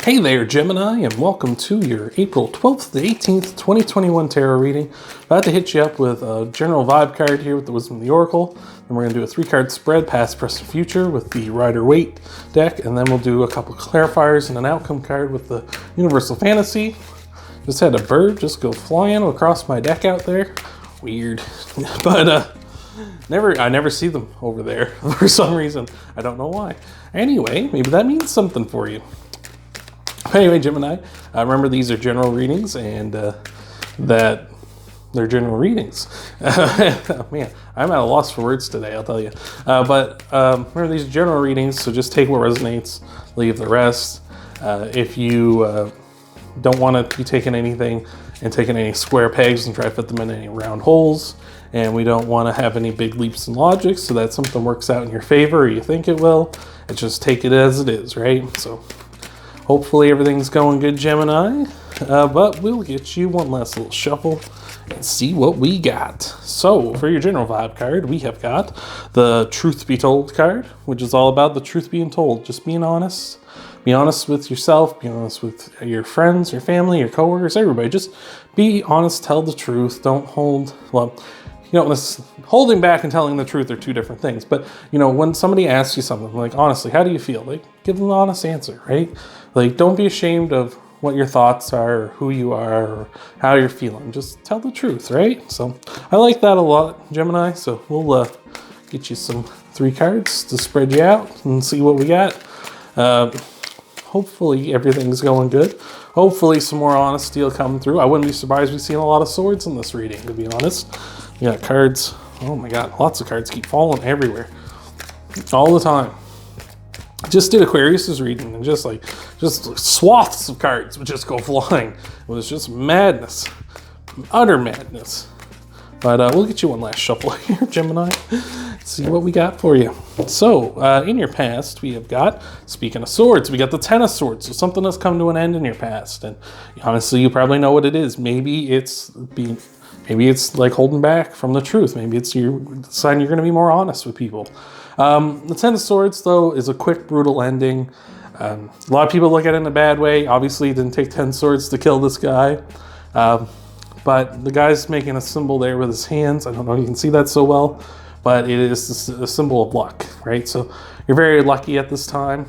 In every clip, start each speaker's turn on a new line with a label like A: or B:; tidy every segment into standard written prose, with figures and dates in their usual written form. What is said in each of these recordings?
A: Hey there, Gemini, and welcome to your April 12th to 18th, 2021 tarot reading. About to hit you up with a general vibe card here with the Wisdom of the Oracle. Then we're going to do a 3-card spread, past, present, future with the Rider-Waite deck. And then we'll do a couple clarifiers and an outcome card with the Universal Fantasy. Just had a bird just go flying across my deck out there. Weird. But I never see them over there for some reason. I don't know why. Anyway, maybe that means something for you. Anyway, Gemini, remember these are general readings and that they're general readings. Man, I'm at a loss for words today, I'll tell you. But remember these are general readings, so just take what resonates, leave the rest. If you don't want to be taking anything and taking any square pegs and try to fit them in any round holes, and we don't want to have any big leaps in logic so that something works out in your favor or you think it will, and just take it as it is, right? So hopefully everything's going good, Gemini, but we'll get you one last little shuffle and see what we got. So for your general vibe card, we have got the Truth Be Told card, which is all about the truth being told, just being honest. Be honest with yourself, be honest with your friends, your family, your coworkers, everybody. Just be honest, tell the truth, don't hold, well, you know, holding back and telling the truth are two different things. But, you know, when somebody asks you something, like, honestly, how do you feel? Like, give them an honest answer, right? Like, don't be ashamed of what your thoughts are, or who you are, or how you're feeling. Just tell the truth, right? So I like that a lot, Gemini. So we'll get you some 3 cards to spread you out and see what we got. Hopefully everything's going good. Hopefully some more honesty will come through. I wouldn't be surprised we've seen a lot of swords in this reading, to be honest. We got cards. Oh my God, lots of cards keep falling everywhere. All the time. Just did Aquarius's reading and just swaths of cards would just go flying. It was just madness. Utter madness. But we'll get you one last shuffle here, Gemini. See what we got for you. So, in your past, we have got, speaking of swords, we got the 10 of Swords. So something has come to an end in your past. And honestly, you probably know what it is. Maybe it's like holding back from the truth. Maybe it's your sign you're going to be more honest with people. The 10 of Swords, though, is a quick, brutal ending. A lot of people look at it in a bad way. Obviously, it didn't take 10 swords to kill this guy. But the guy's making a symbol there with his hands. I don't know if you can see that so well, but it is a symbol of luck, right? So you're very lucky at this time,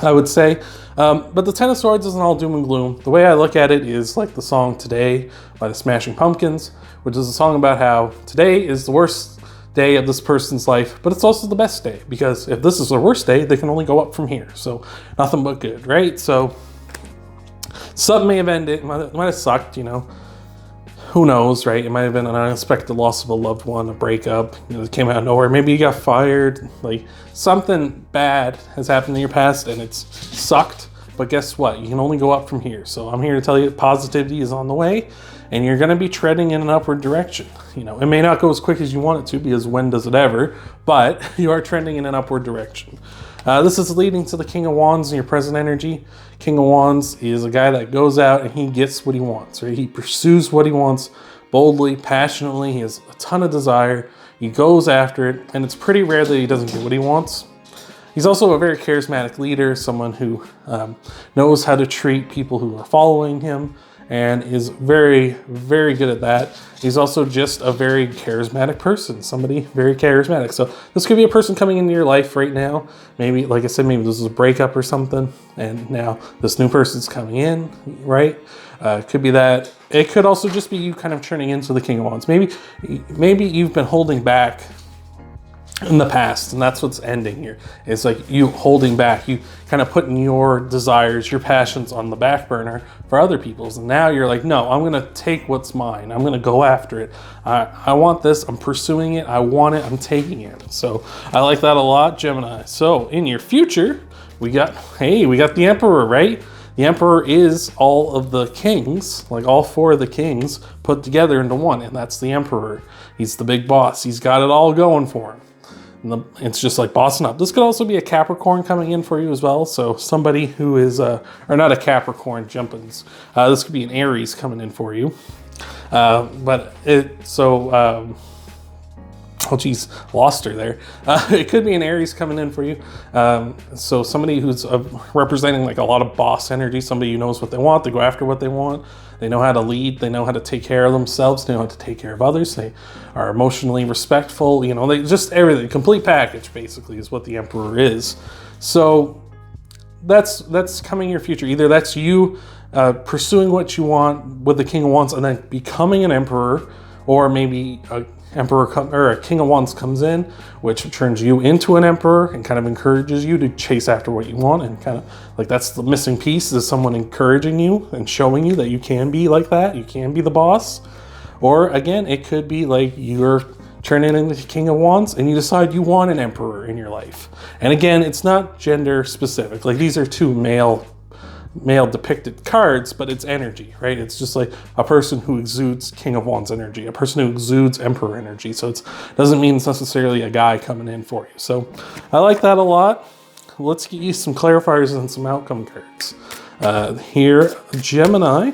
A: I would say. But the 10 of Swords isn't all doom and gloom. The way I look at it is like the song Today by the Smashing Pumpkins, which is a song about how today is the worst day of this person's life, but it's also the best day, because if this is their worst day, they can only go up from here. So nothing but good, right? So something may have ended, it might have sucked, you know. Who knows, right? It might have been an unexpected loss of a loved one, a breakup, you know, that came out of nowhere. Maybe you got fired, like something bad has happened in your past and it's sucked. But guess what? You can only go up from here. So I'm here to tell you positivity is on the way and you're going to be treading in an upward direction. You know, it may not go as quick as you want it to, because when does it ever? But you are trending in an upward direction. This is leading to the King of Wands in your present energy. King of Wands is a guy that goes out and he gets what he wants, right? He pursues what he wants boldly, passionately. He has a ton of desire. He goes after it, and it's pretty rare that he doesn't get what he wants. He's also a very charismatic leader, someone who knows how to treat people who are following him, and is very, very good at that. He's also just a very charismatic person, somebody very charismatic. So this could be a person coming into your life right now. Maybe, like I said, maybe this is a breakup or something, and now this new person's coming in, right? Could be that. It could also just be you kind of turning into the King of Wands. Maybe you've been holding back in the past, and that's what's ending here. It's like you holding back, you kind of putting your desires, your passions on the back burner for other people's, and now you're like, no, I'm gonna take what's mine, I'm gonna go after it. I want this, I'm pursuing it, I want it, I'm taking it. So I like that a lot, Gemini. So in your future, we got the Emperor, right? The Emperor is all of the kings, like all 4 of the kings put together into one, and that's the Emperor. He's the big boss. He's got it all going for him. It's just like bossing up. This could also be a Capricorn coming in for you as well. So somebody who is, or not a Capricorn, jumpins. This could be an Aries coming in for you. Oh, geez, lost her there. It could be an Aries coming in for you. So somebody who's representing like a lot of boss energy, somebody who knows what they want, they go after what they want, they know how to lead, they know how to take care of themselves, they know how to take care of others, they are emotionally respectful, you know, they just everything, complete package basically is what the Emperor is. So that's coming in your future. Either that's you pursuing what you want with the King of Wands and then becoming an Emperor, or maybe a King of Wands comes in, which turns you into an Emperor and kind of encourages you to chase after what you want, and kind of like that's the missing piece, is someone encouraging you and showing you that you can be like that, you can be the boss. Or again, it could be like you're turning into the King of Wands and you decide you want an Emperor in your life. And again, it's not gender specific. Like these are two male depicted cards, but it's energy, right? It's just like a person who exudes King of Wands energy, a person who exudes Emperor energy. So it doesn't mean it's necessarily a guy coming in for you. So I like that a lot. Let's get you some clarifiers and some outcome cards. Here, Gemini.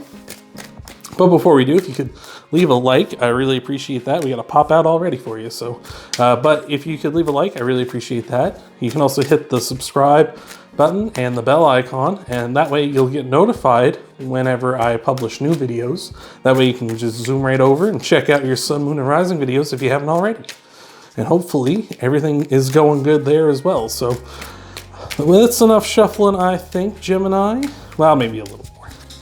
A: But before we do, if you could leave a like, I really appreciate that. We got a pop out already for you. So, but if you could leave a like, I really appreciate that. You can also hit the subscribe button and the bell icon, and that way you'll get notified whenever I publish new videos. That way you can just zoom right over and check out your Sun, Moon, and Rising videos if you haven't already. And hopefully everything is going good there as well. So that's enough shuffling, I think, Gemini. Well, maybe a little more.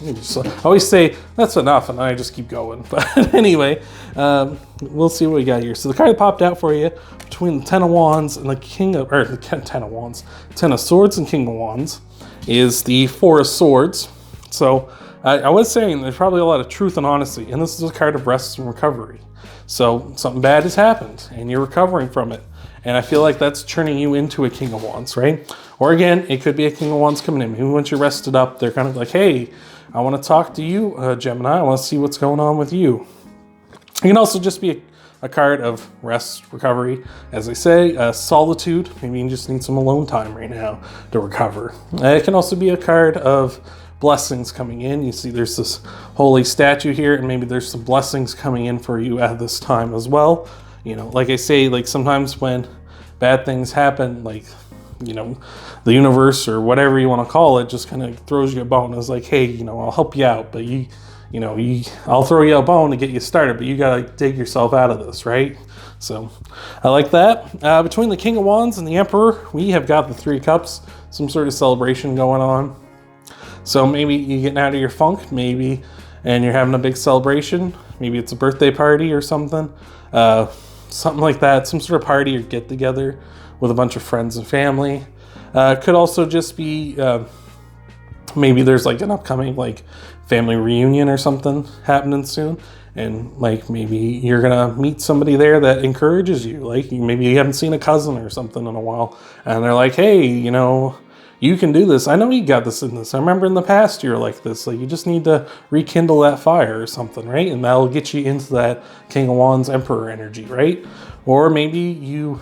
A: I always say that's enough, and I just keep going. But anyway, we'll see what we got here. So the card that popped out for you between the Ten of Wands and the Ten of Swords and King of Wands is the Four of Swords. So I was saying there's probably a lot of truth and honesty, and this is a card of rest and recovery. So something bad has happened, and you're recovering from it. And I feel like that's turning you into a King of Wands, right? Or again, it could be a King of Wands coming in. Maybe once you're rested up, they're kind of like, hey, I want to talk to you, Gemini. I want to see what's going on with you. It can also just be a card of rest, recovery, as I say, solitude. Maybe you just need some alone time right now to recover. It can also be a card of blessings coming in. You see there's this holy statue here, and maybe there's some blessings coming in for you at this time as well. You know, like I say, like sometimes when bad things happen, like, you know, the universe or whatever you want to call it just kind of throws you a bone. It's like, hey, you know, I'll help you out, but I'll throw you a bone to get you started, but you got to dig yourself out of this, right? So I like that. Between the King of Wands and the Emperor, we have got the Three Cups, some sort of celebration going on. So maybe you're getting out of your funk, maybe, and you're having a big celebration. Maybe it's a birthday party or something. Something like that, some sort of party or get together with a bunch of friends and family. Could also just be maybe there's like an upcoming like family reunion or something happening soon, and like maybe you're gonna meet somebody there that encourages you. Like maybe you haven't seen a cousin or something in a while, and they're like, hey, you know, you can do this. I know you got this in this. I remember in the past you were like this. Like you just need to rekindle that fire or something, right? And that'll get you into that King of Wands Emperor energy, right? Or maybe you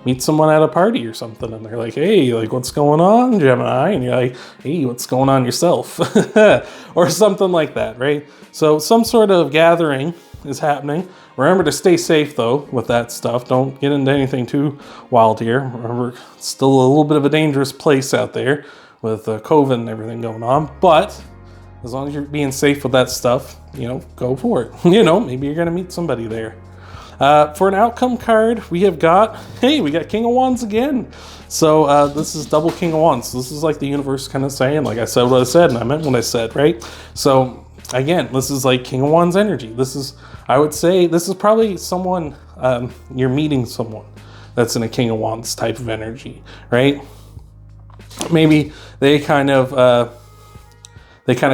A: meet someone at a party or something, and they're like, hey, like what's going on, Gemini? And you're like, hey, what's going on yourself? Or something like that, right? So some sort of gathering is happening. Remember to stay safe though with that stuff. Don't get into anything too wild here. Remember, it's still a little bit of a dangerous place out there with COVID and everything going on. But as long as you're being safe with that stuff, you know, go for it. You know, maybe you're gonna meet somebody there. For an outcome card, we got King of Wands again. So this is double King of Wands. This is like the universe kind of saying, like I said what I said, and I meant what I said, right? So again, this is like King of Wands energy. I would say this is probably someone, you're meeting someone that's in a King of Wands type of energy, right? Maybe they kind of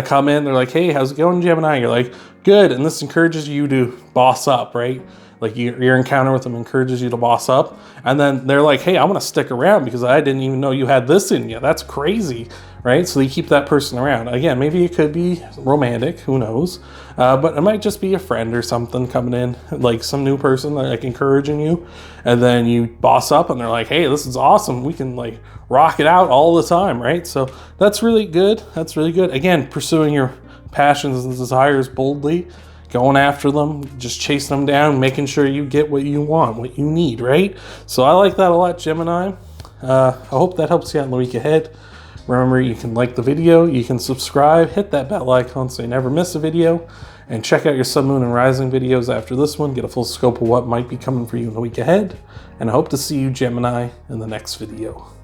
A: come in, they're like, hey, how's it going, Gemini? You're like, good, and this encourages you to boss up, right? Like your encounter with them encourages you to boss up. And then they're like, hey, I want to stick around because I didn't even know you had this in you. That's crazy, right? So you keep that person around. Again, maybe it could be romantic, who knows? But it might just be a friend or something coming in, like some new person like encouraging you. And then you boss up and they're like, hey, this is awesome. We can like rock it out all the time, right? So that's really good. That's really good. Again, pursuing your passions and desires boldly going after them, just chasing them down, making sure you get what you want, what you need, right? So I like that a lot, Gemini. I hope that helps you out in the week ahead. Remember, you can like the video, you can subscribe, hit that bell icon so you never miss a video, and check out your Sun, Moon, and Rising videos after this one. Get a full scope of what might be coming for you in the week ahead. And I hope to see you, Gemini, in the next video.